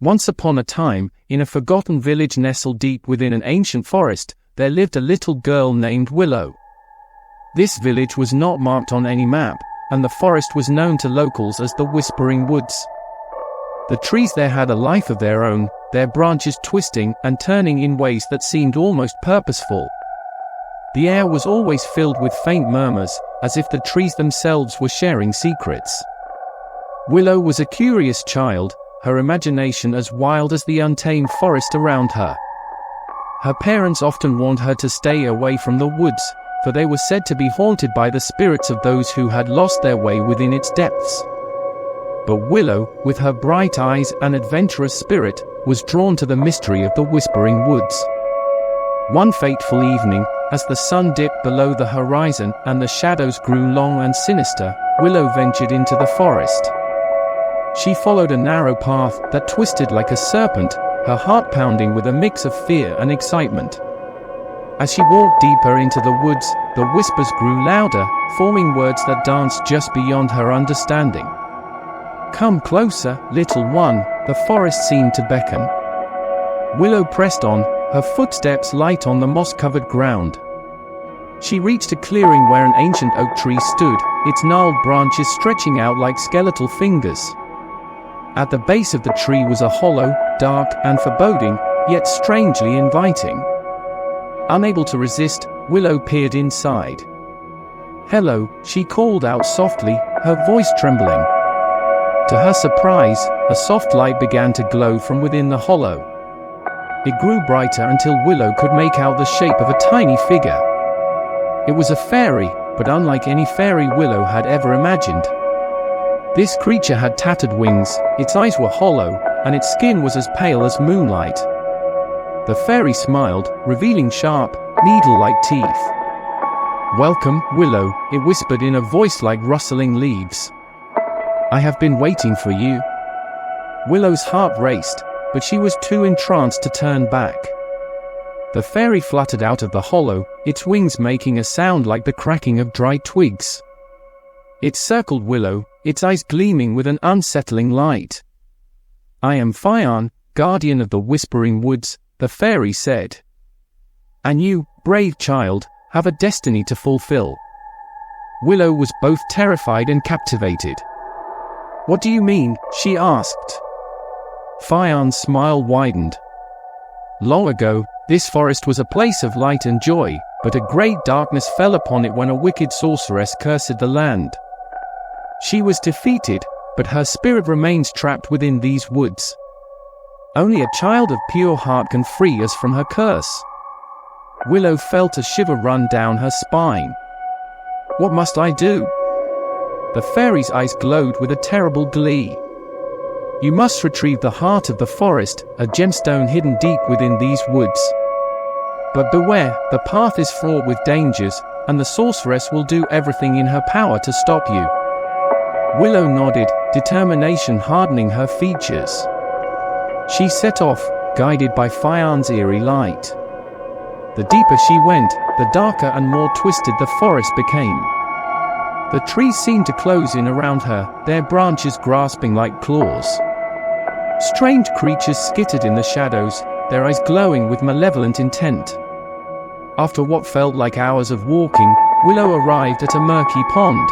Once upon a time, in a forgotten village nestled deep within an ancient forest, there lived a little girl named Willow. This village was not marked on any map, and the forest was known to locals as the Whispering Woods. The trees there had a life of their own, their branches twisting and turning in ways that seemed almost purposeful. The air was always filled with faint murmurs, as if the trees themselves were sharing secrets. Willow was a curious child, her imagination as wild as the untamed forest around her. Her parents often warned her to stay away from the woods, for they were said to be haunted by the spirits of those who had lost their way within its depths. But Willow, with her bright eyes and adventurous spirit, was drawn to the mystery of the Whispering Woods. One fateful evening, as the sun dipped below the horizon and the shadows grew long and sinister, Willow ventured into the forest. She followed a narrow path that twisted like a serpent, her heart pounding with a mix of fear and excitement. As she walked deeper into the woods, the whispers grew louder, forming words that danced just beyond her understanding. "Come closer, little one," the forest seemed to beckon. Willow pressed on, her footsteps light on the moss-covered ground. She reached a clearing where an ancient oak tree stood, its gnarled branches stretching out like skeletal fingers. At the base of the tree was a hollow, dark and foreboding, yet strangely inviting. Unable to resist, Willow peered inside. "Hello," she called out softly, her voice trembling. To her surprise, a soft light began to glow from within the hollow. It grew brighter until Willow could make out the shape of a tiny figure. It was a fairy, but unlike any fairy Willow had ever imagined. This creature had tattered wings, its eyes were hollow, and its skin was as pale as moonlight. The fairy smiled, revealing sharp, needle-like teeth. "Welcome, Willow," it whispered in a voice like rustling leaves. "I have been waiting for you." Willow's heart raced, but she was too entranced to turn back. The fairy fluttered out of the hollow, its wings making a sound like the cracking of dry twigs. It circled Willow, its eyes gleaming with an unsettling light. "I am Phaon, guardian of the Whispering Woods," the fairy said. "And you, brave child, have a destiny to fulfill." Willow was both terrified and captivated. "What do you mean?" she asked. Phaon's smile widened. "Long ago, this forest was a place of light and joy, but a great darkness fell upon it when a wicked sorceress cursed the land. She was defeated, but her spirit remains trapped within these woods. Only a child of pure heart can free us from her curse." Willow felt a shiver run down her spine. "What must I do?" The fairy's eyes glowed with a terrible glee. "You must retrieve the heart of the forest, a gemstone hidden deep within these woods. But beware, the path is fraught with dangers, and the sorceress will do everything in her power to stop you." Willow nodded, determination hardening her features. She set off, guided by Phaon's eerie light. The deeper she went, the darker and more twisted the forest became. The trees seemed to close in around her, their branches grasping like claws. Strange creatures skittered in the shadows, their eyes glowing with malevolent intent. After what felt like hours of walking, Willow arrived at a murky pond.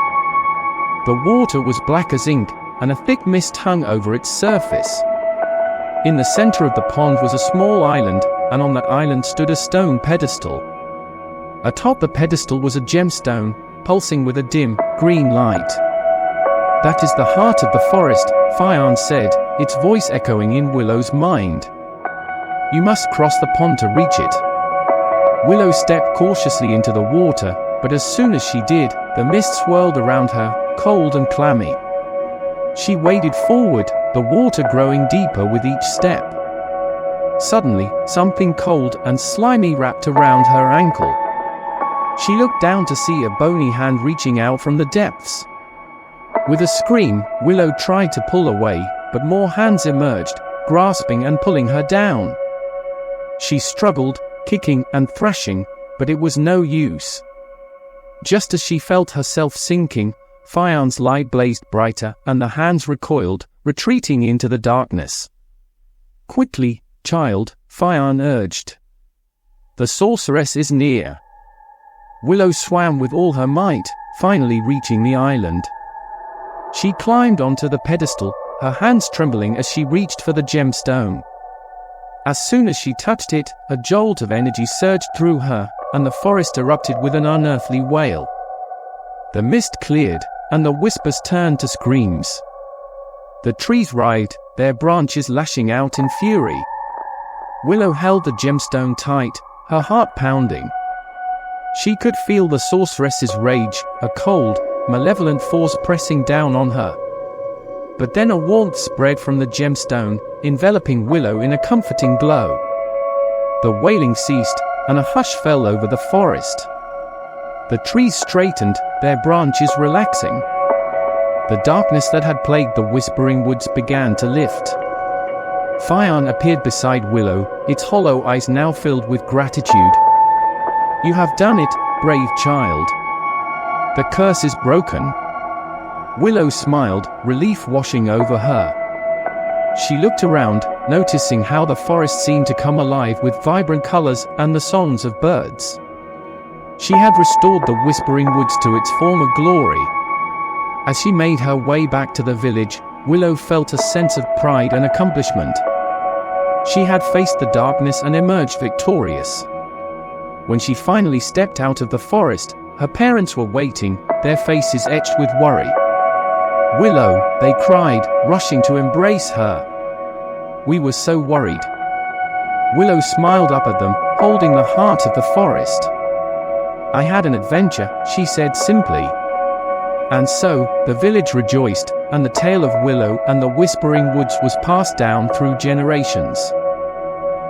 The water was black as ink, and a thick mist hung over its surface. In the center of the pond was a small island, and on that island stood a stone pedestal. Atop the pedestal was a gemstone, pulsing with a dim, green light. "That is the heart of the forest," Phaon said, its voice echoing in Willow's mind. "You must cross the pond to reach it." Willow stepped cautiously into the water, but as soon as she did, the mist swirled around her, cold and clammy. She waded forward, the water growing deeper with each step. Suddenly, something cold and slimy wrapped around her ankle. She looked down to see a bony hand reaching out from the depths. With a scream, Willow tried to pull away, but more hands emerged, grasping and pulling her down. She struggled, kicking and thrashing, but it was no use. Just as she felt herself sinking, Phaon's light blazed brighter, and the hands recoiled, retreating into the darkness. "Quickly, child," Fionn urged. "The sorceress is near." Willow swam with all her might, finally reaching the island. She climbed onto the pedestal, her hands trembling as she reached for the gemstone. As soon as she touched it, a jolt of energy surged through her, and the forest erupted with an unearthly wail. The mist cleared, and the whispers turned to screams. The trees writhed, their branches lashing out in fury. Willow held the gemstone tight, her heart pounding. She could feel the sorceress's rage, a cold, malevolent force pressing down on her. But then a warmth spread from the gemstone, enveloping Willow in a comforting glow. The wailing ceased, and a hush fell over the forest. The trees straightened, their branches relaxing. The darkness that had plagued the Whispering Woods began to lift. Fionn appeared beside Willow, its hollow eyes now filled with gratitude. "You have done it, brave child. The curse is broken." Willow smiled, relief washing over her. She looked around, noticing how the forest seemed to come alive with vibrant colors and the songs of birds. She had restored the Whispering Woods to its former glory. As she made her way back to the village, Willow felt a sense of pride and accomplishment. She had faced the darkness and emerged victorious. When she finally stepped out of the forest, her parents were waiting, their faces etched with worry. "Willow," they cried, rushing to embrace her. "We were so worried." Willow smiled up at them, holding the heart of the forest. "I had an adventure," she said simply. And so, the village rejoiced, and the tale of Willow and the Whispering Woods was passed down through generations.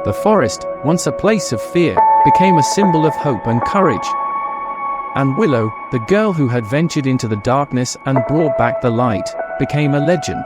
The forest, once a place of fear, became a symbol of hope and courage. And Willow, the girl who had ventured into the darkness and brought back the light, became a legend.